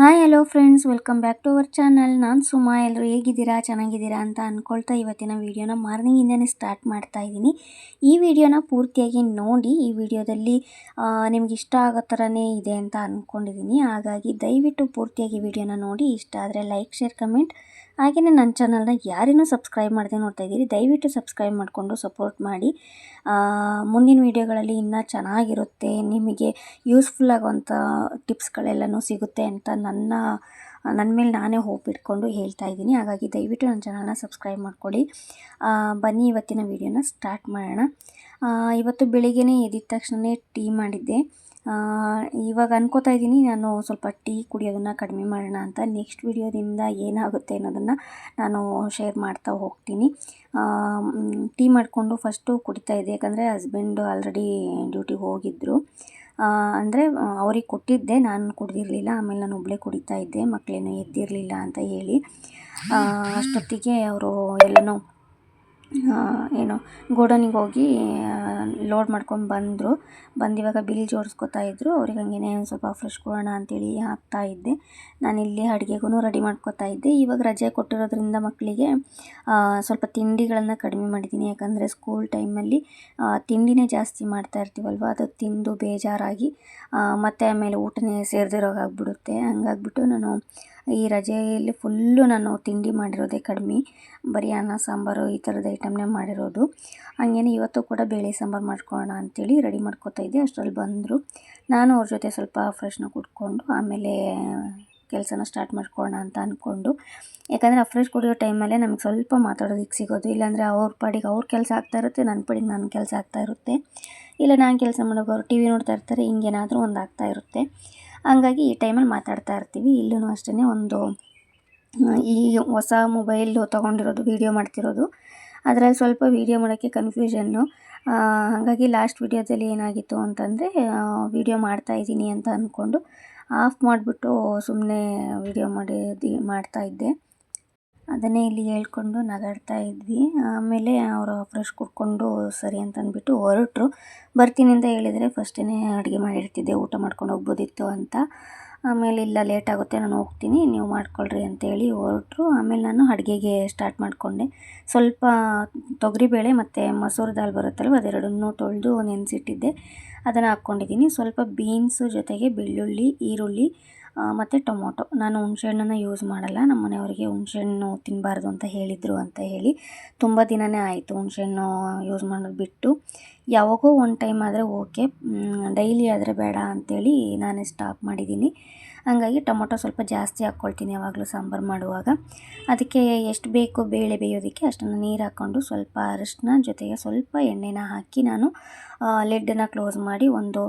Hi hello friends, welcome back to our channel. ನಾನು ಸುಮಾ. ಎಲ್ಲರೂ ಹೇಗಿದ್ದೀರಾ, ಚೆನ್ನಾಗಿದ್ದೀರಾ ಅಂತ ಅಂದ್ಕೊಳ್ತಾ ಇವತ್ತಿನ ವೀಡಿಯೋನ ಮಾರ್ನಿಂಗಿಂದನೇ ಸ್ಟಾರ್ಟ್ ಮಾಡ್ತಾ ಇದ್ದೀನಿ. ಈ ವಿಡಿಯೋನ ಪೂರ್ತಿಯಾಗಿ ನೋಡಿ. ಈ ವಿಡಿಯೋದಲ್ಲಿ ನಿಮ್ಗೆ ಇಷ್ಟ ಆಗೋ ಥರನೇ ಇದೆ ಅಂತ ಅಂದ್ಕೊಂಡಿದ್ದೀನಿ. ಹಾಗಾಗಿ ದಯವಿಟ್ಟು ಪೂರ್ತಿಯಾಗಿ ವಿಡಿಯೋನ ನೋಡಿ. ಇಷ್ಟ ಆದರೆ ಲೈಕ್, ಶೇರ್, ಕಮೆಂಟ್. ಹಾಗೆಯೇ ನನ್ನ ಚಾನಲ್ನ ಯಾರೇನೂ ಸಬ್ಸ್ಕ್ರೈಬ್ ಮಾಡದೆ ನೋಡ್ತಾ ಇದ್ದೀರಿ, ದಯವಿಟ್ಟು ಸಬ್ಸ್ಕ್ರೈಬ್ ಮಾಡಿಕೊಂಡು ಸಪೋರ್ಟ್ ಮಾಡಿ. ಮುಂದಿನ ವೀಡಿಯೋಗಳಲ್ಲಿ ಇನ್ನೂ ಚೆನ್ನಾಗಿರುತ್ತೆ, ನಿಮಗೆ ಯೂಸ್ಫುಲ್ ಆಗುವಂಥ ಟಿಪ್ಸ್ಗಳೆಲ್ಲನೂ ಸಿಗುತ್ತೆ ಅಂತ ನನ್ನ ಮೇಲೆ ನಾನೇ ಹೋಪ್ ಇಟ್ಕೊಂಡು ಹೇಳ್ತಾ ಇದ್ದೀನಿ. ಹಾಗಾಗಿ ದಯವಿಟ್ಟು ನನ್ನ ಚಾನಲ್ನ ಸಬ್ಸ್ಕ್ರೈಬ್ ಮಾಡ್ಕೊಳ್ಳಿ. ಬನ್ನಿ ಇವತ್ತಿನ ವೀಡಿಯೋನ ಸ್ಟಾರ್ಟ್ ಮಾಡೋಣ. ಇವತ್ತು ಬೆಳಿಗ್ಗೆನೇ ಎದ್ದಿದ ತಕ್ಷಣವೇ ಟೀ ಮಾಡಿದ್ದೆ. ಇವಾಗ ಅನ್ಕೋತಾ ಇದ್ದೀನಿ ನಾನು ಸ್ವಲ್ಪ ಟೀ ಕುಡಿಯೋದನ್ನು ಕಡಿಮೆ ಮಾಡೋಣ ಅಂತ. ನೆಕ್ಸ್ಟ್ ವಿಡಿಯೋದಿಂದ ಏನಾಗುತ್ತೆ ಅನ್ನೋದನ್ನು ನಾನು ಶೇರ್ ಮಾಡ್ತಾ ಹೋಗ್ತೀನಿ. ಟೀ ಮಾಡಿಕೊಂಡು ಫಸ್ಟು ಕುಡಿತಾಯಿದ್ದೆ, ಯಾಕಂದರೆ ಹಸ್ಬೆಂಡು ಆಲ್ರೆಡಿ ಡ್ಯೂಟಿಗೆ ಹೋಗಿದ್ದರು. ಅಂದರೆ ಅವ್ರಿಗೆ ಕೊಟ್ಟಿದ್ದೆ, ನಾನು ಕುಡಿದಿರಲಿಲ್ಲ. ಆಮೇಲೆ ನಾನು ಒಬ್ಬಳೇ ಕುಡಿತಾ ಇದ್ದೆ, ಮಕ್ಕಳೇನೋ ಎದ್ದಿರಲಿಲ್ಲ ಅಂತ ಹೇಳಿ. ಅಷ್ಟೊತ್ತಿಗೆ ಅವರು ಎಲ್ಲನೋ ಗೋಡನಿಗೆ ಹೋಗಿ ಲೋಡ್ ಮಾಡ್ಕೊಂಡು ಬಂದು ಇವಾಗ ಬಿಲ್ ಜೋಡಿಸ್ಕೊತಾ ಇದ್ದರು. ಅವ್ರಿಗೆ ಹಂಗೇ ಸ್ವಲ್ಪ ಫ್ರೆಶ್ ಕೊಡೋಣ ಅಂತೇಳಿ ಹಾಕ್ತಾಯಿದ್ದೆ. ನಾನಿಲ್ಲಿ ಅಡುಗೆಗೂ ರೆಡಿ ಮಾಡ್ಕೊತಾ ಇದ್ದೆ. ಇವಾಗ ರಜೆ ಕೊಟ್ಟಿರೋದ್ರಿಂದ ಮಕ್ಕಳಿಗೆ ಸ್ವಲ್ಪ ತಿಂಡಿಗಳನ್ನು ಕಡಿಮೆ ಮಾಡಿದ್ದೀನಿ. ಯಾಕಂದರೆ ಸ್ಕೂಲ್ ಟೈಮಲ್ಲಿ ತಿಂಡಿನೇ ಜಾಸ್ತಿ ಮಾಡ್ತಾ ಇರ್ತೀವಲ್ವ, ಅದು ತಿಂದು ಬೇಜಾರಾಗಿ ಮತ್ತು ಆಮೇಲೆ ಊಟನೇ ಸೇರದಿರೋಗಾಗ್ಬಿಡುತ್ತೆ. ಹಂಗಾಗ್ಬಿಟ್ಟು ನಾನು ಈ ರಜೆಯಲ್ಲಿ ಫುಲ್ಲು ನಾನು ತಿಂಡಿ ಮಾಡಿರೋದೇ ಕಡಿಮೆ, ಬರೀ ಅನ್ನ ಸಾಂಬಾರು ಈ ಥರದ ಐಟಮ್ನೇ ಮಾಡಿರೋದು. ಹಂಗೇನೆ ಇವತ್ತು ಕೂಡ ಬೇಳೆ ಸಾಂಬಾರು ಮಾಡ್ಕೊಳ್ಳೋಣ ಅಂಥೇಳಿ ರೆಡಿ ಮಾಡ್ಕೊತಾ ಇದ್ದೆ. ಅಷ್ಟರಲ್ಲಿ ಬಂದರು. ನಾನು ಅವ್ರ ಜೊತೆ ಸ್ವಲ್ಪ ಫ್ರೆಶ್ನ ಕುಡ್ಕೊಂಡು ಆಮೇಲೆ ಕೆಲಸನ ಸ್ಟಾರ್ಟ್ ಮಾಡ್ಕೊಳ್ಳೋಣ ಅಂತ ಅಂದ್ಕೊಂಡು. ಯಾಕಂದರೆ ಫ್ರೆಶ್ ಕುಡಿಯೋ ಟೈಮಲ್ಲೇ ನಮಗೆ ಸ್ವಲ್ಪ ಮಾತಾಡೋದಕ್ಕೆ ಸಿಗೋದು. ಇಲ್ಲಾಂದರೆ ಅವ್ರ ಪಾಡಿಗೆ ಅವ್ರ ಕೆಲಸ ಆಗ್ತಾ ಇರುತ್ತೆ, ನನ್ನ ಪಾಡಿಗೆ ನನ್ನ ಕೆಲಸ ಆಗ್ತಾ ಇರುತ್ತೆ. ಇಲ್ಲ ನಾನು ಕೆಲಸ ಮಾಡೋಕೆ ಅವ್ರು ಟಿ ವಿ ನೋಡ್ತಾ ಇರ್ತಾರೆ, ಹಿಂಗೇನಾದರೂ ಒಂದು ಆಗ್ತಾ ಇರುತ್ತೆ. ಹಂಗಾಗಿ ಈ ಟೈಮಲ್ಲಿ ಮಾತಾಡ್ತಾ ಇರ್ತೀವಿ. ಇಲ್ಲೂ ಅಷ್ಟೇ ಈ ಹೊಸ ಮೊಬೈಲು ತೊಗೊಂಡಿರೋದು, ವೀಡಿಯೋ ಮಾಡ್ತಿರೋದು, ಅದರಲ್ಲಿ ಸ್ವಲ್ಪ ವೀಡಿಯೋ ಮಾಡೋಕ್ಕೆ ಕನ್ಫ್ಯೂಷನ್ನು. ಹಾಗಾಗಿ ಲಾಸ್ಟ್ ವೀಡಿಯೋದಲ್ಲಿ ಏನಾಗಿತ್ತು ಅಂತಂದರೆ, ವೀಡಿಯೋ ಮಾಡ್ತಾಯಿದ್ದೀನಿ ಅಂತ ಅಂದ್ಕೊಂಡು ಆಫ್ ಮಾಡಿಬಿಟ್ಟು ಸುಮ್ಮನೆ ವೀಡಿಯೋ ಮಾಡ್ತಾಯಿದ್ದೆ. ಅದನ್ನೇ ಇಲ್ಲಿ ಹೇಳ್ಕೊಂಡು ನಗಾಡ್ತಾ ಇದ್ವಿ. ಆಮೇಲೆ ಅವರು ಫ್ರೆಶ್ ಕುಡ್ಕೊಂಡು ಸರಿ ಅಂತ ಅಂದ್ಬಿಟ್ಟು ಹೊರಟರು. ಬರ್ತೀನಿ ಅಂತ ಹೇಳಿದರೆ ಫಸ್ಟೇ ಅಡುಗೆ ಮಾಡಿರ್ತಿದ್ದೆ, ಊಟ ಮಾಡ್ಕೊಂಡು ಹೋಗ್ಬೋದಿತ್ತು ಅಂತ. ಆಮೇಲೆ ಇಲ್ಲ ಲೇಟ್ ಆಗುತ್ತೆ, ನಾನು ಹೋಗ್ತೀನಿ, ನೀವು ಮಾಡ್ಕೊಳ್ರಿ ಅಂತೇಳಿ ಹೊರಟರು. ಆಮೇಲೆ ನಾನು ಅಡುಗೆಗೆ ಸ್ಟಾರ್ಟ್ ಮಾಡಿಕೊಂಡೆ. ಸ್ವಲ್ಪ ತೊಗರಿಬೇಳೆ ಮತ್ತು ಮಸೂರು ದಾಲ್ ಬರುತ್ತಲ್ವ, ಅದೆರಡನ್ನೂ ತೊಳೆದು ನೆನೆಸಿಟ್ಟಿದ್ದೆ, ಅದನ್ನು ಹಾಕ್ಕೊಂಡಿದ್ದೀನಿ. ಸ್ವಲ್ಪ ಬೀನ್ಸು ಜೊತೆಗೆ ಬೆಳ್ಳುಳ್ಳಿ, ಈರುಳ್ಳಿ ಮತ್ತು ಟೊಮೊಟೊ. ನಾನು ಹುಣಸೆಹಣ್ಣನ್ನು ಯೂಸ್ ಮಾಡಲ್ಲ, ನಮ್ಮ ಮನೆಯವರಿಗೆ ಹುಣಸೆಹಣ್ಣು ತಿನ್ನಬಾರ್ದು ಅಂತ ಹೇಳಿದರು ಅಂತ ಹೇಳಿ ತುಂಬ ದಿನವೇ ಆಯಿತು ಹುಣಸೆಹಣ್ಣು ಯೂಸ್ ಮಾಡೋದು ಬಿಟ್ಟು. ಯಾವಾಗೋ ಒಂದು ಟೈಮ್ ಆದರೆ ಓಕೆ, ಡೈಲಿ ಆದರೆ ಬೇಡ ಅಂಥೇಳಿ ನಾನೇ ಸ್ಟಾಪ್ ಮಾಡಿದ್ದೀನಿ. ಹಾಗಾಗಿ ಟೊಮೊಟೊ ಸ್ವಲ್ಪ ಜಾಸ್ತಿ ಹಾಕ್ಕೊಳ್ತೀನಿ ಯಾವಾಗಲೂ ಸಾಂಬಾರು ಮಾಡುವಾಗ. ಅದಕ್ಕೆ ಎಷ್ಟು ಬೇಕು ಬೇಳೆ ಬೇಯೋದಕ್ಕೆ ಅಷ್ಟನ್ನು ನೀರು ಹಾಕ್ಕೊಂಡು ಸ್ವಲ್ಪ ಅರಿಶಿನ ಜೊತೆಗೆ ಸ್ವಲ್ಪ ಎಣ್ಣೆನ ಹಾಕಿ ನಾನು ಲಿಡ್ಡನ್ನು ಕ್ಲೋಸ್ ಮಾಡಿ ಒಂದು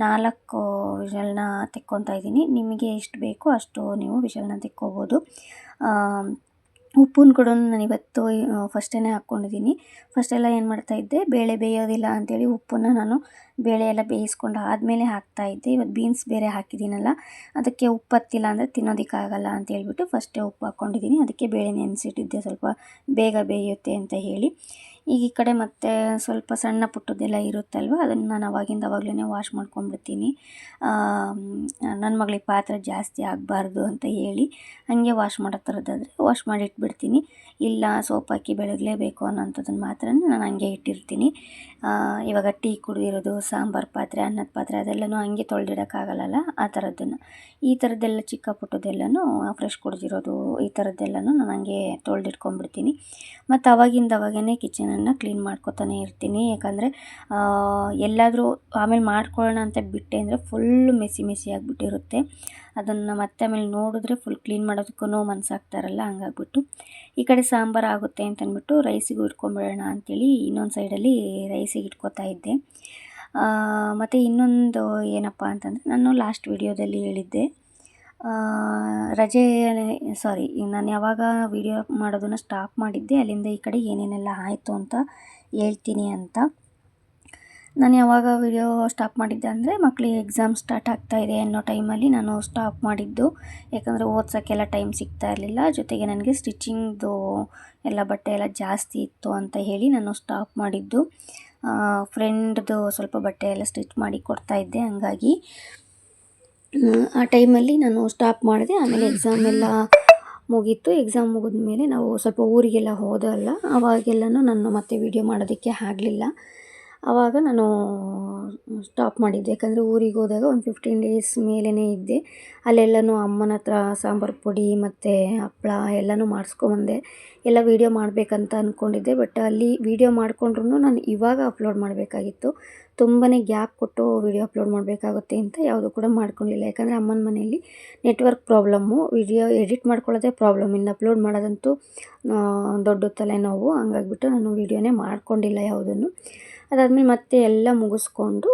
4 ವಿಷಲ್ನ ತೆಕ್ಕೊತಾ ಇದ್ದೀನಿ. ನಿಮಗೆ ಎಷ್ಟು ಬೇಕೋ ಅಷ್ಟು ನೀವು ವಿಷಲ್ನ ತೆಕ್ಕೋಬೋದು. ಉಪ್ಪನ್ನು ಕೂಡ ನಾನು ಇವತ್ತು ಫಸ್ಟೇ ಹಾಕ್ಕೊಂಡಿದ್ದೀನಿ. ಫಸ್ಟೆಲ್ಲ ಏನು ಮಾಡ್ತಾಯಿದ್ದೆ, ಬೇಳೆ ಬೇಯೋದಿಲ್ಲ ಅಂಥೇಳಿ ಉಪ್ಪನ್ನು ನಾನು ಬೇಳೆ ಎಲ್ಲ ಬೇಯಿಸ್ಕೊಂಡು ಆದಮೇಲೆ ಹಾಕ್ತಾಯಿದ್ದೆ. ಇವತ್ತು ಬೀನ್ಸ್ ಬೇರೆ ಹಾಕಿದ್ದೀನಲ್ಲ, ಅದಕ್ಕೆ ಉಪ್ಪು ಹತ್ತಿಲ್ಲ ಅಂದರೆ ತಿನ್ನೋದಕ್ಕಾಗಲ್ಲ ಅಂತ ಹೇಳ್ಬಿಟ್ಟು ಫಸ್ಟೇ ಉಪ್ಪು ಹಾಕ್ಕೊಂಡಿದ್ದೀನಿ. ಅದಕ್ಕೆ ಬೇಳೆ ನೆನೆಸಿಟ್ಟಿದ್ದೆ ಸ್ವಲ್ಪ ಬೇಗ ಬೇಯುತ್ತೆ ಅಂತ ಹೇಳಿ. ಈಗ ಈ ಕಡೆ ಮತ್ತೆ ಸ್ವಲ್ಪ ಸಣ್ಣ ಪುಟ್ಟದ್ದೆಲ್ಲ ಇರುತ್ತಲ್ವ, ಅದನ್ನು ನಾನು ಅವಾಗಲೇ ವಾಶ್ ಮಾಡ್ಕೊಂಡ್ಬಿಡ್ತೀನಿ. ನನ್ನ ಮಗಳಿಗೆ ಪಾತ್ರೆ ಜಾಸ್ತಿ ಆಗಬಾರ್ದು ಅಂತ ಹೇಳಿ ಹಾಗೆ ವಾಶ್ ಮಾಡೋ ಥರದ್ದಾದರೆ ವಾಶ್ ಮಾಡಿ ಇಟ್ಬಿಡ್ತೀನಿ. ಇಲ್ಲ ಸೋಪ್ ಹಾಕಿ ಬೆಳಗಲೇಬೇಕು ಅನ್ನೋಂಥದ್ದನ್ನು ಮಾತ್ರ ನಾನು ಹಂಗೆ ಇಟ್ಟಿರ್ತೀನಿ. ಇವಾಗ ಟೀ ಕುಡಿದಿರೋದು, ಸಾಂಬಾರು ಪಾತ್ರೆ, ಅನ್ನದ ಪಾತ್ರೆ ಅದೆಲ್ಲನೂ ಹಂಗೆ ತೊಳೆದಿಡೋಕ್ಕಾಗಲ್ಲ. ಆ ಥರದ್ದನ್ನು ಈ ಥರದ್ದೆಲ್ಲ ಚಿಕ್ಕ ಪುಟ್ಟದ್ದೆಲ್ಲನೂ ಫ್ರೆಶ್ ಕುಡಿದಿರೋದು ಈ ಥರದ್ದೆಲ್ಲನೂ ನಾನು ಹಂಗೆ ತೊಳೆದಿಟ್ಕೊಂಡ್ಬಿಡ್ತೀನಿ. ಮತ್ತು ಅವಾಗೇ ಕಿಚನನ್ನು ಕ್ಲೀನ್ ಮಾಡ್ಕೊತಾನೆ ಇರ್ತೀನಿ. ಯಾಕಂದರೆ ಎಲ್ಲಾದರೂ ಆಮೇಲೆ ಮಾಡ್ಕೊಳ್ಳೋಣ ಅಂತ ಬಿಟ್ಟೆ ಅಂದರೆ ಫುಲ್ಲು ಮೆಸ್ಸಿ ಆಗಿಬಿಟ್ಟಿರುತ್ತೆ. ಅದನ್ನು ಮತ್ತೆ ಆಮೇಲೆ ನೋಡಿದ್ರೆ ಫುಲ್ ಕ್ಲೀನ್ ಮಾಡೋದಕ್ಕೂ ಮನಸ್ಸಾಗ್ತಾ ಇರಲ್ಲ. ಹಂಗಾಗ್ಬಿಟ್ಟು ಈ ಕಡೆ ಸಾಂಬಾರು ಆಗುತ್ತೆ ಅಂತಂದ್ಬಿಟ್ಟು ರೈಸಿಗೂ ಇಟ್ಕೊಂಡ್ಬಿಡೋಣ ಅಂಥೇಳಿ ಇನ್ನೊಂದು ಸೈಡಲ್ಲಿ ರೈಸಿಗೆ ಇಟ್ಕೊತಾ ಇದ್ದೆ. ಮತ್ತು ಇನ್ನೊಂದು ಏನಪ್ಪ ಅಂತಂದರೆ, ನಾನು ಲಾಸ್ಟ್ ವಿಡಿಯೋದಲ್ಲಿ ಹೇಳಿದ್ದೆ ನಾನು ಯಾವಾಗ ವಿಡಿಯೋ ಮಾಡೋದನ್ನು ಸ್ಟಾಪ್ ಮಾಡಿದ್ದೆ ಅಲ್ಲಿಂದ ಈ ಕಡೆ ಏನೇನೆಲ್ಲ ಆಯಿತು ಅಂತ ಹೇಳ್ತೀನಿ ಅಂತ. ನಾನು ಯಾವಾಗ ವಿಡಿಯೋ ಸ್ಟಾಪ್ ಮಾಡಿದ್ದೆ ಅಂದರೆ, ಮಕ್ಕಳಿಗೆ ಎಕ್ಸಾಮ್ ಸ್ಟಾರ್ಟ್ ಆಗ್ತಾಯಿದೆ ಅನ್ನೋ ಟೈಮಲ್ಲಿ ನಾನು ಸ್ಟಾಪ್ ಮಾಡಿದ್ದು. ಯಾಕಂದರೆ ಓದ್ಸೋಕ್ಕೆಲ್ಲ ಟೈಮ್ ಸಿಗ್ತಾ ಇರಲಿಲ್ಲ. ಜೊತೆಗೆ ನನಗೆ ಸ್ಟಿಚಿಂಗ್ದು ಎಲ್ಲ ಬಟ್ಟೆ ಎಲ್ಲ ಜಾಸ್ತಿ ಇತ್ತು ಅಂತ ಹೇಳಿ ನಾನು ಸ್ಟಾಪ್ ಮಾಡಿದ್ದು. ಫ್ರೆಂಡ್ದು ಸ್ವಲ್ಪ ಬಟ್ಟೆ ಎಲ್ಲ ಸ್ಟಿಚ್ ಮಾಡಿ ಕೊಡ್ತಾಯಿದ್ದೆ. ಹಂಗಾಗಿ ಆ ಟೈಮಲ್ಲಿ ನಾನು ಸ್ಟಾಪ್ ಮಾಡಿದೆ. ಆಮೇಲೆ ಎಕ್ಸಾಮ್ ಎಲ್ಲ ಮುಗೀತು. ಎಕ್ಸಾಮ್ ಮುಗಿದ್ಮೇಲೆ ನಾವು ಸ್ವಲ್ಪ ಊರಿಗೆಲ್ಲ ಹೋದಲ್ಲ, ಅವಾಗೆಲ್ಲನೂ ನಾನು ಮತ್ತೆ ವೀಡಿಯೋ ಮಾಡೋದಕ್ಕೆ ಆಗಲಿಲ್ಲ. ಆವಾಗ ನಾನು ಸ್ಟಾಪ್ ಮಾಡಿದ್ದೆ. ಯಾಕಂದರೆ ಊರಿಗೆ ಹೋದಾಗ ಒಂದು 15 ಡೇಸ್ ಮೇಲೇ ಇದ್ದೆ. ಅಲ್ಲೆಲ್ಲನೂ ಅಮ್ಮನ ಹತ್ರ ಸಾಂಬಾರು ಪುಡಿ ಮತ್ತು ಹಪ್ಳ ಎಲ್ಲನೂ ಮಾಡಿಸ್ಕೊಂಬಂದೆ. ಎಲ್ಲ ವೀಡಿಯೋ ಮಾಡಬೇಕಂತ ಅಂದ್ಕೊಂಡಿದ್ದೆ. ಬಟ್ ಅಲ್ಲಿ ವೀಡಿಯೋ ಮಾಡಿಕೊಂಡ್ರೂ ನಾನು ಇವಾಗ ಅಪ್ಲೋಡ್ ಮಾಡಬೇಕಾಗಿತ್ತು. ತುಂಬಾ ಗ್ಯಾಪ್ ಕೊಟ್ಟು ವೀಡಿಯೋ ಅಪ್ಲೋಡ್ ಮಾಡಬೇಕಾಗುತ್ತೆ ಅಂತ ಯಾವುದೂ ಕೂಡ ಮಾಡ್ಕೊಳ್ಳಿಲ್ಲ. ಯಾಕಂದರೆ ಅಮ್ಮನ ಮನೆಯಲ್ಲಿ ನೆಟ್ವರ್ಕ್ ಪ್ರಾಬ್ಲಮ್ಮು, ವೀಡಿಯೋ ಎಡಿಟ್ ಮಾಡ್ಕೊಳ್ಳೋದೇ ಪ್ರಾಬ್ಲಮ್, ಇನ್ನು ಅಪ್ಲೋಡ್ ಮಾಡೋದಂತೂ ದೊಡ್ಡ ತಲೆನೋವು. ಹಂಗಾಗ್ಬಿಟ್ಟು ನಾನು ವೀಡಿಯೋನೇ ಮಾಡ್ಕೊಂಡಿಲ್ಲ ಯಾವುದನ್ನು. ಅದಾದಮೇಲೆ ಮತ್ತೆ ಎಲ್ಲ ಮುಗಿಸ್ಕೊಂಡು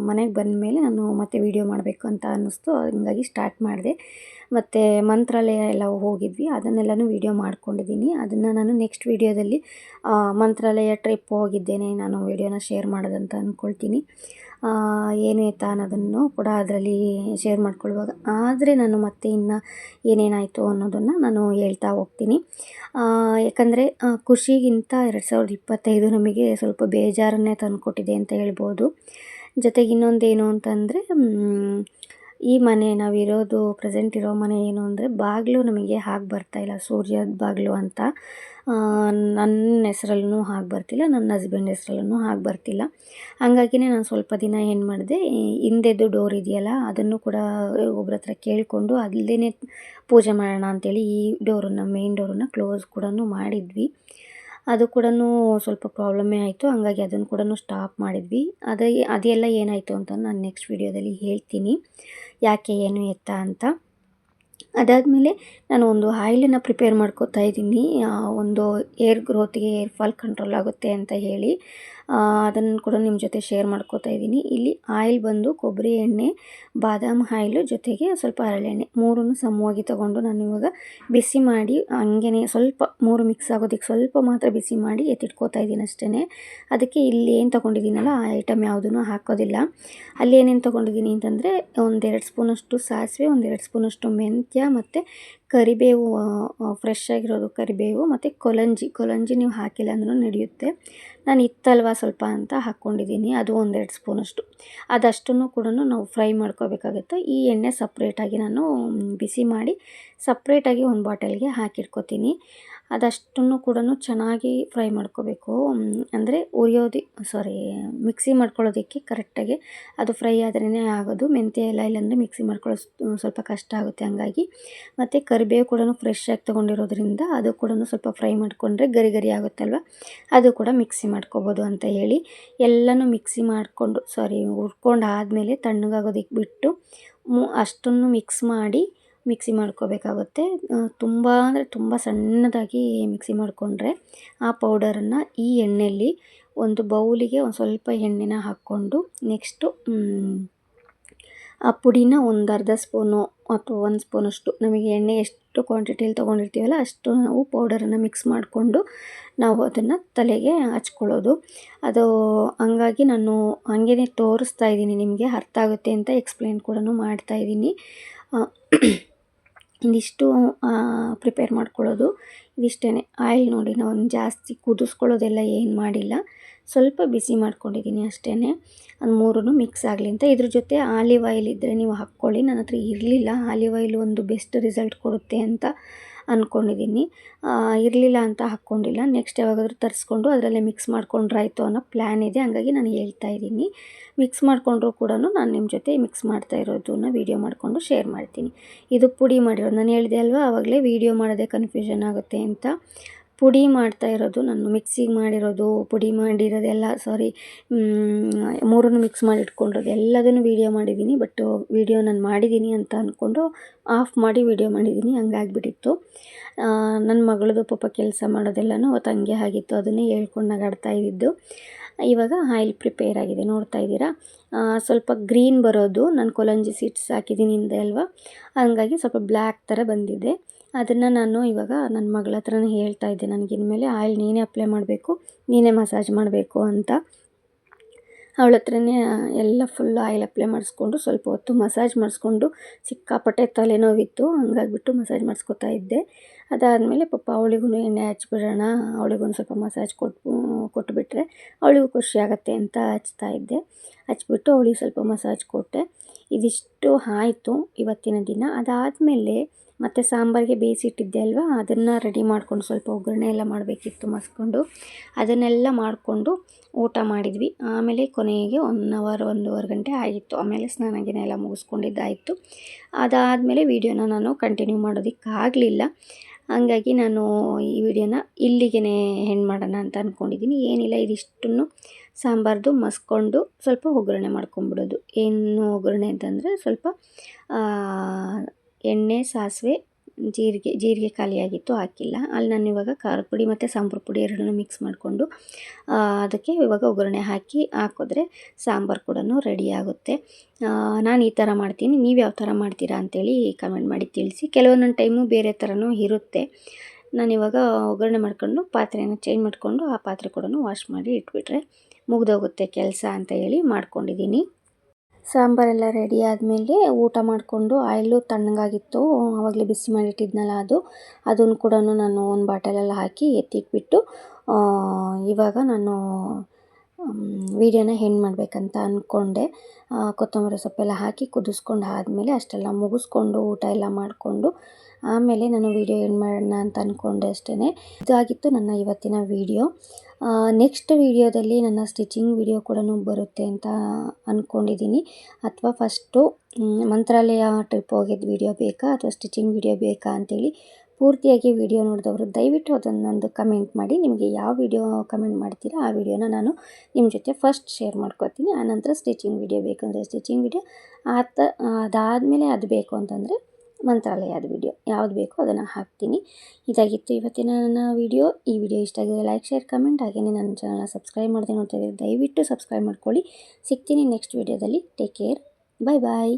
ಮನೆಗೆ ಬಂದಮೇಲೆ ನಾನು ಮತ್ತೆ ವೀಡಿಯೋ ಮಾಡಬೇಕು ಅಂತ ಅನ್ನಿಸ್ತು. ಹಂಗಾಗಿ ಸ್ಟಾರ್ಟ್ ಮಾಡಿದೆ. ಮತ್ತು ಮಂತ್ರಾಲಯ ಎಲ್ಲ ಹೋಗಿದ್ವಿ, ಅದನ್ನೆಲ್ಲನೂ ವೀಡಿಯೋ ಮಾಡ್ಕೊಂಡಿದ್ದೀನಿ. ಅದನ್ನು ನಾನು ನೆಕ್ಸ್ಟ್ ವೀಡಿಯೋದಲ್ಲಿ ಮಂತ್ರಾಲಯ ಟ್ರಿಪ್ ಹೋಗಿದ್ದೇನೆ ನಾನು ವೀಡಿಯೋನ ಶೇರ್ ಮಾಡೋದಂತ ಅಂದ್ಕೊಳ್ತೀನಿ. ಏನು ಎತ್ತ ಅನ್ನೋದನ್ನು ಕೂಡ ಅದರಲ್ಲಿ ಶೇರ್ ಮಾಡ್ಕೊಳ್ಳುವಾಗ ಆದರೆ ನಾನು ಮತ್ತೆ ಇನ್ನು ಏನೇನಾಯಿತು ಅನ್ನೋದನ್ನು ನಾನು ಹೇಳ್ತಾ ಹೋಗ್ತೀನಿ. ಯಾಕಂದರೆ ಖುಷಿಗಿಂತ 2025 ನಮಗೆ ಸ್ವಲ್ಪ ಬೇಜಾರನ್ನೇ ತಂದುಕೊಟ್ಟಿದೆ ಅಂತ ಹೇಳ್ಬೋದು. ಜೊತೆಗೆ ಇನ್ನೊಂದೇನು ಅಂತಂದರೆ, ಈ ಮನೆ ನಾವಿರೋದು ಪ್ರೆಸೆಂಟ್ ಇರೋ ಮನೆ ಏನು ಅಂದರೆ ಬಾಗಿಲು ನಮಗೆ ಹಾಗೆ ಬರ್ತಾಯಿಲ್ಲ, ಸೂರ್ಯದ ಬಾಗಿಲು ಅಂತ. ನನ್ನ ಹೆಸ್ರಲ್ಲೂ ಹಾಗೆ ಬರ್ತಿಲ್ಲ, ನನ್ನ ಹಸ್ಬೆಂಡ್ ಹೆಸ್ರಲ್ಲೂ ಹಾಗೆ ಬರ್ತಿಲ್ಲ. ಹಾಗಾಗಿನೇ ನಾನು ಸ್ವಲ್ಪ ದಿನ ಏನು ಮಾಡಿದೆ, ಹಿಂದೆದು ಡೋರ್ ಇದೆಯಲ್ಲ ಅದನ್ನು ಕೂಡ ಒಬ್ಬರ ಹತ್ರ ಕೇಳಿಕೊಂಡು ಅಲ್ಲೇ ಪೂಜೆ ಮಾಡೋಣ ಅಂಥೇಳಿ ಈ ಡೋರನ್ನು, ಮೇನ್ ಡೋರನ್ನು ಕ್ಲೋಸ್ ಕೂಡ ಮಾಡಿದ್ವಿ. ಅದು ಕೂಡ ಸ್ವಲ್ಪ ಪ್ರಾಬ್ಲಮ್ಮೇ ಆಯಿತು. ಹಂಗಾಗಿ ಅದನ್ನು ಕೂಡ ಸ್ಟಾಪ್ ಮಾಡಿದ್ವಿ. ಅದೆಲ್ಲ ಏನಾಯಿತು ಅಂತ ನಾನು ನೆಕ್ಸ್ಟ್ ವೀಡಿಯೋದಲ್ಲಿ ಹೇಳ್ತೀನಿ, ಯಾಕೆ ಏನು ಎತ್ತ ಅಂತ. ಅದಾದಮೇಲೆ ನಾನು ಒಂದು ಆಯಿಲನ್ನು ಪ್ರಿಪೇರ್ ಮಾಡ್ಕೋತಾ ಇದ್ದೀನಿ. ಒಂದು ಏರ್ ಗ್ರೋತಿಗೆ, ಏರ್ ಫಾಲ್ ಕಂಟ್ರೋಲ್ ಆಗುತ್ತೆ ಅಂತ ಹೇಳಿ ಅದನ್ನು ಕೂಡ ನಿಮ್ಮ ಜೊತೆ ಶೇರ್ ಮಾಡ್ಕೋತಾ ಇದ್ದೀನಿ. ಇಲ್ಲಿ ಆಯಿಲ್ ಬಂದು ಕೊಬ್ಬರಿ ಎಣ್ಣೆ, ಬಾದಾಮ್ ಆಯಿಲು, ಜೊತೆಗೆ ಸ್ವಲ್ಪ ಹರಳೆಣ್ಣೆ, ಮೂರನ್ನು ಸಮವಾಗಿ ತೊಗೊಂಡು ನಾನು ಇವಾಗ ಬಿಸಿ ಮಾಡಿ ಹಂಗೇ ಸ್ವಲ್ಪ ಮೂರು ಮಿಕ್ಸ್ ಆಗೋದಕ್ಕೆ ಸ್ವಲ್ಪ ಮಾತ್ರ ಬಿಸಿ ಮಾಡಿ ಎತ್ತಿಟ್ಕೋತಾ ಇದ್ದೀನಿ ಅಷ್ಟೇ. ಅದಕ್ಕೆ ಇಲ್ಲಿ ಏನು ತೊಗೊಂಡಿದ್ದೀನಲ್ಲ ಆ ಐಟಮ್ ಯಾವುದೂ ಹಾಕೋದಿಲ್ಲ. ಅಲ್ಲಿ ಏನೇನು ತೊಗೊಂಡಿದ್ದೀನಿ ಅಂತಂದರೆ, 1-2 ಸ್ಪೂನಷ್ಟು ಸಾಸಿವೆ, 1-2 ಸ್ಪೂನಷ್ಟು ಮೆಂತ್ಯ ಮತ್ತು ಕರಿಬೇವು, ಫ್ರೆಶ್ ಆಗಿರೋದು ಕರಿಬೇವು, ಮತ್ತು ಕೊಲಂಜಿ ನೀವು ಹಾಕಿಲ್ಲ ಅಂದ್ರೂ ನಡೆಯುತ್ತೆ. ನಾನು ಇತ್ತಲ್ವ ಸ್ವಲ್ಪ ಅಂತ ಹಾಕ್ಕೊಂಡಿದ್ದೀನಿ, ಅದು 1-2 ಸ್ಪೂನಷ್ಟು. ಅದಷ್ಟನ್ನು ಕೂಡ ನಾವು ಫ್ರೈ ಮಾಡ್ಕೋಬೇಕಾಗುತ್ತೆ. ಈ ಎಣ್ಣೆ ಸಪ್ರೇಟಾಗಿ ನಾನು ಬಿಸಿ ಮಾಡಿ ಸಪ್ರೇಟಾಗಿ ಒಂದು ಬಾಟಲ್ಗೆ ಹಾಕಿಟ್ಕೋತೀನಿ. ಅದಷ್ಟನ್ನು ಕೂಡ ಚೆನ್ನಾಗಿ ಫ್ರೈ ಮಾಡ್ಕೋಬೇಕು. ಅಂದರೆ ಮಿಕ್ಸಿ ಮಾಡ್ಕೊಳ್ಳೋದಕ್ಕೆ ಕರೆಕ್ಟಾಗಿ ಅದು ಫ್ರೈ ಆದ್ರೇ ಆಗೋದು. ಮೆಂತ್ಯ ಎಲ್ಲ ಇಲ್ಲಾಂದರೆ ಮಿಕ್ಸಿ ಮಾಡ್ಕೊಳ್ಳೋದು ಸ್ವಲ್ಪ ಕಷ್ಟ ಆಗುತ್ತೆ. ಹಂಗಾಗಿ ಮತ್ತು ಕರಿಬೇವು ಕೂಡ ಫ್ರೆಶ್ ಆಗಿ ತೊಗೊಂಡಿರೋದ್ರಿಂದ ಅದು ಕೂಡ ಸ್ವಲ್ಪ ಫ್ರೈ ಮಾಡಿಕೊಂಡ್ರೆ ಗರಿ ಗರಿ ಆಗುತ್ತಲ್ವ, ಅದು ಕೂಡ ಮಿಕ್ಸಿ ಮಾಡ್ಕೋಬೋದು ಅಂತ ಹೇಳಿ ಎಲ್ಲನೂ ಮಿಕ್ಸಿ ಮಾಡಿಕೊಂಡು ಹುರ್ಕೊಂಡು ಆದಮೇಲೆ ತಣ್ಣಗಾಗೋದಕ್ಕೆ ಬಿಟ್ಟು ಅಷ್ಟನ್ನು ಮಿಕ್ಸಿ ಮಾಡ್ಕೋಬೇಕಾಗುತ್ತೆ. ತುಂಬ ಅಂದರೆ ತುಂಬ ಸಣ್ಣದಾಗಿ ಮಿಕ್ಸಿ ಮಾಡಿಕೊಂಡ್ರೆ ಆ ಪೌಡರನ್ನು ಈ ಎಣ್ಣೆಯಲ್ಲಿ ಒಂದು ಬೌಲಿಗೆ ಒಂದು ಸ್ವಲ್ಪ ಎಣ್ಣೆನ ಹಾಕ್ಕೊಂಡು, ನೆಕ್ಸ್ಟು ಆ ಪುಡಿನ ಒಂದು ಅರ್ಧ ಸ್ಪೂನು ಅಥವಾ 1 ಸ್ಪೂನಷ್ಟು, ನಮಗೆ ಎಣ್ಣೆ ಎಷ್ಟು ಕ್ವಾಂಟಿಟಿಯಲ್ಲಿ ತೊಗೊಂಡಿರ್ತೀವಲ್ಲ ಅಷ್ಟು ನಾವು ಪೌಡರನ್ನು ಮಿಕ್ಸ್ ಮಾಡಿಕೊಂಡು ನಾವು ಅದನ್ನು ತಲೆಗೆ ಹಚ್ಕೊಳ್ಳೋದು. ಅದು ಹಂಗಾಗಿ ನಾನು ಹಂಗೇ ತೋರಿಸ್ತಾ ಇದ್ದೀನಿ, ನಿಮಗೆ ಅರ್ಥ ಆಗುತ್ತೆ ಅಂತ ಎಕ್ಸ್ಪ್ಲೇನ್ ಕೂಡ ಮಾಡ್ತಾಯಿದ್ದೀನಿ. ಇದಿಷ್ಟು ಪ್ರಿಪೇರ್ ಮಾಡ್ಕೊಳ್ಳೋದು ಇದಿಷ್ಟೇ. ಆಯಿಲ್ ನೋಡಿ, ನಾನು ಜಾಸ್ತಿ ಕುದಿಸ್ಕೊಳ್ಳೋದೆಲ್ಲ ಏನು ಮಾಡಿಲ್ಲ, ಸ್ವಲ್ಪ ಬಿಸಿ ಮಾಡ್ಕೊಂಡಿದ್ದೀನಿ ಅಷ್ಟೇ. ಅದು ಮೂರೂ ಮಿಕ್ಸ್ ಆಗಲಿ ಅಂತ. ಇದ್ರ ಜೊತೆ ಆಲಿವ್ ಆಯಿಲ್ ಇದ್ದರೆ ನೀವು ಹಾಕ್ಕೊಳ್ಳಿ. ನನ್ನ ಹತ್ರ ಇರಲಿಲ್ಲ. ಆಲಿವ್ ಆಯಿಲ್ ಒಂದು ಬೆಸ್ಟ್ ರಿಸಲ್ಟ್ ಕೊಡುತ್ತೆ ಅಂತ ಅಂದ್ಕೊಂಡಿದ್ದೀನಿ. ಇರಲಿಲ್ಲ ಅಂತ ಹಾಕ್ಕೊಂಡಿಲ್ಲ. ನೆಕ್ಸ್ಟ್ ಯಾವಾಗಾದರೂ ತರಿಸ್ಕೊಂಡು ಅದರಲ್ಲೇ ಮಿಕ್ಸ್ ಮಾಡ್ಕೊಂಡ್ರಾಯ್ತು ಅನ್ನೋ ಪ್ಲ್ಯಾನ್ ಇದೆ. ಹಂಗಾಗಿ ನಾನು ಹೇಳ್ತಾ ಇದ್ದೀನಿ. ಮಿಕ್ಸ್ ಮಾಡಿಕೊಂಡ್ರೂ ಕೂಡ ನಾನು ನಿಮ್ಮ ಜೊತೆ ಮಿಕ್ಸ್ ಮಾಡ್ತಾ ಇರೋದನ್ನ ವೀಡಿಯೋ ಮಾಡಿಕೊಂಡು ಶೇರ್ ಮಾಡ್ತೀನಿ. ಇದು ಪುಡಿ ಮಾಡಿರೋದು, ನಾನು ಹೇಳಿದೆ ಅಲ್ವಾ ಆವಾಗಲೇ ವೀಡಿಯೋ ಮಾಡೋದೇ ಕನ್ಫ್ಯೂಷನ್ ಆಗುತ್ತೆ ಅಂತ. ಪುಡಿ ಮಾಡ್ತಾ ಇರೋದು ನಾನು, ಮಿಕ್ಸಿಗೆ ಮಾಡಿರೋದು, ಪುಡಿ ಮಾಡಿರೋದೆಲ್ಲ ಮೂರನ್ನು ಮಿಕ್ಸ್ ಮಾಡಿ ಇಟ್ಕೊಂಡಿರೋದು ಎಲ್ಲದನ್ನು ವೀಡಿಯೋ ಮಾಡಿದ್ದೀನಿ. ಬಟ್ ವೀಡಿಯೋ ನಾನು ಮಾಡಿದ್ದೀನಿ ಅಂತ ಅಂದ್ಕೊಂಡು ಆಫ್ ಮಾಡಿ ವೀಡಿಯೋ ಮಾಡಿದ್ದೀನಿ, ಹಂಗಾಗ್ಬಿಟ್ಟಿತ್ತು. ನನ್ನ ಮಗಳದು ಪಾಪ ಕೆಲಸ ಮಾಡೋದೆಲ್ಲನೂ ಅವತ್ತು ಹಂಗೆ ಆಗಿತ್ತು, ಅದನ್ನೇ ಹೇಳ್ಕೊಂಡು ನಗಾಡ್ತಾ ಇದ್ದಿದ್ದು. ಇವಾಗ ಆಯಿಲ್ ಪ್ರಿಪೇರ್ ಆಗಿದೆ, ನೋಡ್ತಾ ಇದ್ದೀರಾ. ಸ್ವಲ್ಪ ಗ್ರೀನ್ ಬರೋದು, ನಾನು ಕೊಲಂಜಿ ಸೀಡ್ಸ್ ಹಾಕಿದ್ದೀನಿ ಹಿಂದೆ ಅಲ್ವಾ, ಹಂಗಾಗಿ ಸ್ವಲ್ಪ ಬ್ಲ್ಯಾಕ್ ಥರ ಬಂದಿದೆ. ಅದನ್ನು ನಾನು ಇವಾಗ ನನ್ನ ಮಗಳ ಹತ್ರನೇ ಹೇಳ್ತಾ ಇದ್ದೆ, ನನಗಿನ್ಮೇಲೆ ಆಯಿಲ್ ನೀನೇ ಅಪ್ಲೈ ಮಾಡಬೇಕು, ನೀನೇ ಮಸಾಜ್ ಮಾಡಬೇಕು ಅಂತ. ಅವಳ ಹತ್ರನೇ ಎಲ್ಲ ಫುಲ್ ಆಯಿಲ್ ಅಪ್ಲೈ ಮಾಡಿಸ್ಕೊಂಡು ಸ್ವಲ್ಪ ಹೊತ್ತು ಮಸಾಜ್ ಮಾಡಿಸ್ಕೊಂಡು, ಸಿಕ್ಕಾಪಟ್ಟೆ ತಲೆನೋವಿತ್ತು, ಹಂಗಾಗ್ಬಿಟ್ಟು ಮಸಾಜ್ ಮಾಡಿಸ್ಕೊತಾ ಇದ್ದೆ. ಅದಾದಮೇಲೆ ಪಾಪ ಅವಳಿಗೂ ಎಣ್ಣೆ ಹಚ್ಬಿಡೋಣ, ಅವಳಿಗೊಂದು ಸ್ವಲ್ಪ ಮಸಾಜ್ ಕೊಟ್ಟುಬಿಟ್ರೆ ಅವಳಿಗೂ ಖುಷಿ ಆಗುತ್ತೆ ಅಂತ ಹಚ್ತಾ ಇದ್ದೆ. ಹಚ್ಬಿಟ್ಟು ಅವಳಿಗೆ ಸ್ವಲ್ಪ ಮಸಾಜ್ ಕೊಟ್ಟೆ. ಇದಿಷ್ಟು ಆಯಿತು ಇವತ್ತಿನ ದಿನ. ಅದಾದಮೇಲೆ ಮತ್ತು ಸಾಂಬಾರಿಗೆ ಬೇಯಿಸಿಟ್ಟಿದ್ದೆ ಅಲ್ವಾ, ಅದನ್ನು ರೆಡಿ ಮಾಡ್ಕೊಂಡು ಸ್ವಲ್ಪ ಒಗ್ಗರಣೆ ಎಲ್ಲ ಮಾಡಬೇಕಿತ್ತು ಮಸ್ಕೊಂಡು, ಅದನ್ನೆಲ್ಲ ಮಾಡಿಕೊಂಡು ಊಟ ಮಾಡಿದ್ವಿ. ಆಮೇಲೆ ಕೊನೆಗೆ 1 ಅವರ್ 1.5 ಗಂಟೆ ಆಗಿತ್ತು. ಆಮೇಲೆ ಸ್ನಾನ ಗಿನ ಎಲ್ಲ ಮುಗಿಸ್ಕೊಂಡಿದ್ದಾಯಿತು. ಅದಾದಮೇಲೆ ವೀಡಿಯೋನ ನಾನು ಕಂಟಿನ್ಯೂ ಮಾಡೋದಕ್ಕಾಗಲಿಲ್ಲ. ಹಾಗಾಗಿ ನಾನು ಈ ವಿಡಿಯೋನ ಇಲ್ಲಿಗೆ ಎಂಡ್ ಮಾಡೋಣ ಅಂತ ಅಂದ್ಕೊಂಡಿದ್ದೀನಿ. ಏನಿಲ್ಲ, ಇದಿಷ್ಟನ್ನು ಸಾಂಬಾರ್ದು ಮಸ್ಕೊಂಡು ಸ್ವಲ್ಪ ಒಗ್ಗರಣೆ ಮಾಡ್ಕೊಂಬಿಡೋದು. ಏನು ಒಗ್ಗರಣೆ ಅಂತಂದರೆ ಸ್ವಲ್ಪ ಎಣ್ಣೆ, ಸಾಸಿವೆ, ಜೀರಿಗೆ ಖಾಲಿಯಾಗಿತ್ತು, ಹಾಕಿಲ್ಲ. ಅಲ್ಲಿ ನಾನು ಇವಾಗ ಖಾರದ ಪುಡಿ ಮತ್ತು ಸಾಂಬಾರು ಪುಡಿ ಎರಡನ್ನೂ ಮಿಕ್ಸ್ ಮಾಡಿಕೊಂಡು ಅದಕ್ಕೆ ಇವಾಗ ಒಗ್ಗರಣೆ ಹಾಕಿದ್ರೆ ಸಾಂಬಾರು ಕೂಡ ರೆಡಿ ಆಗುತ್ತೆ. ನಾನು ಈ ಥರ ಮಾಡ್ತೀನಿ, ನೀವು ಯಾವ ಥರ ಮಾಡ್ತೀರಾ ಅಂತೇಳಿ ಕಮೆಂಟ್ ಮಾಡಿ ತಿಳಿಸಿ. ಕೆಲವೊಂದೊಂದು ಟೈಮು ಬೇರೆ ಥರನೂ ಇರುತ್ತೆ. ನಾನಿವಾಗ ಒಗ್ಗರಣೆ ಮಾಡ್ಕೊಂಡು ಪಾತ್ರೆನ ಚೇಂಜ್ ಮಾಡಿಕೊಂಡು ಆ ಪಾತ್ರೆ ಕೂಡ ವಾಶ್ ಮಾಡಿ ಇಟ್ಬಿಟ್ರೆ ಮುಗಿದೋಗುತ್ತೆ ಕೆಲಸ ಅಂತ ಹೇಳಿ ಮಾಡ್ಕೊಂಡಿದ್ದೀನಿ. ಸಾಂಬಾರೆಲ್ಲ ರೆಡಿ ಆದಮೇಲೆ ಊಟ ಮಾಡಿಕೊಂಡು ಆಯಿಲು ತಣ್ಣಗಾಗಿತ್ತು, ಆವಾಗಲೇ ಬಿಸಿ ಮಾಡಿಟ್ಟಿದ್ನಲ್ಲ ಅದನ್ನು ಕೂಡ ನಾನು ಒಂದು ಬಾಟಲೆಲ್ಲ ಹಾಕಿ ಎತ್ತಿಟ್ಬಿಟ್ಟು ಇವಾಗ ನಾನು ವೀಡಿಯೋನ ಎಂಡ್ ಮಾಡಬೇಕಂತ ಅಂದ್ಕೊಂಡೆ. ಕೊತ್ತಂಬರಿ ಸೊಪ್ಪೆಲ್ಲ ಹಾಕಿ ಕುದಿಸ್ಕೊಂಡು ಆದಮೇಲೆ ಅಷ್ಟೆಲ್ಲ ಮುಗಿಸ್ಕೊಂಡು ಊಟ ಎಲ್ಲ ಮಾಡಿಕೊಂಡು ಆಮೇಲೆ ನಾನು ವೀಡಿಯೋ ಎಂಡ್ ಮಾಡೋಣ ಅಂತ ಅಂದ್ಕೊಂಡೆ ಅಷ್ಟೇ. ಇದಾಗಿತ್ತು ನನ್ನ ಇವತ್ತಿನ ವೀಡಿಯೋ. ನೆಕ್ಸ್ಟ್ ವೀಡಿಯೋದಲ್ಲಿ ನನ್ನ ಸ್ಟಿಚಿಂಗ್ ವೀಡಿಯೋ ಕೂಡ ಬರುತ್ತೆ ಅಂತ ಅಂದ್ಕೊಂಡಿದ್ದೀನಿ. ಅಥವಾ ಫಸ್ಟು ಮಂತ್ರಾಲಯ ಟ್ರಿಪ್ ಹೋಗಿದ್ದು ವೀಡಿಯೋ ಬೇಕಾ ಅಥವಾ ಸ್ಟಿಚಿಂಗ್ ವೀಡಿಯೋ ಬೇಕಾ ಅಂತೇಳಿ ಪೂರ್ತಿಯಾಗಿ ವೀಡಿಯೋ ನೋಡಿದವರು ದಯವಿಟ್ಟು ಅದನ್ನೊಂದು ಕಮೆಂಟ್ ಮಾಡಿ. ನಿಮಗೆ ಯಾವ ವೀಡಿಯೋ ಕಮೆಂಟ್ ಮಾಡ್ತೀರಾ ಆ ವಿಡಿಯೋನ ನಾನು ನಿಮ್ಮ ಜೊತೆ ಫಸ್ಟ್ ಶೇರ್ ಮಾಡ್ಕೊತೀನಿ. ಆನಂತರ ಸ್ಟಿಚಿಂಗ್ ವೀಡಿಯೋ ಬೇಕಂದರೆ ಸ್ಟಿಚಿಂಗ್ ವೀಡಿಯೋ, ಅದಾದಮೇಲೆ ಅದು ಬೇಕು ಅಂತಂದರೆ ಮಂತ್ರಾಲಯದ ವೀಡಿಯೋ, ಯಾವುದು ಬೇಕೋ ಅದನ್ನು ಹಾಕ್ತೀನಿ. ಇದಾಗಿತ್ತು ಇವತ್ತಿನ ನನ್ನ ವೀಡಿಯೋ. ಈ ವಿಡಿಯೋ ಇಷ್ಟ ಆಗಿದೆ ಲೈಕ್, ಶೇರ್, ಕಮೆಂಟ್, ಹಾಗೆಯೇ ನನ್ನ ಚಾನಲ್ನ ಸಬ್ಸ್ಕ್ರೈಬ್ ಮಾಡದೆ ನೋಡ್ತಾ ಇದ್ದೀರಿ ದಯವಿಟ್ಟು ಸಬ್ಸ್ಕ್ರೈಬ್ ಮಾಡ್ಕೊಳ್ಳಿ. ಸಿಗ್ತೀನಿ ನೆಕ್ಸ್ಟ್ ವೀಡಿಯೋದಲ್ಲಿ. ಟೇಕ್ ಕೇರ್, ಬಾಯ್ ಬಾಯ್.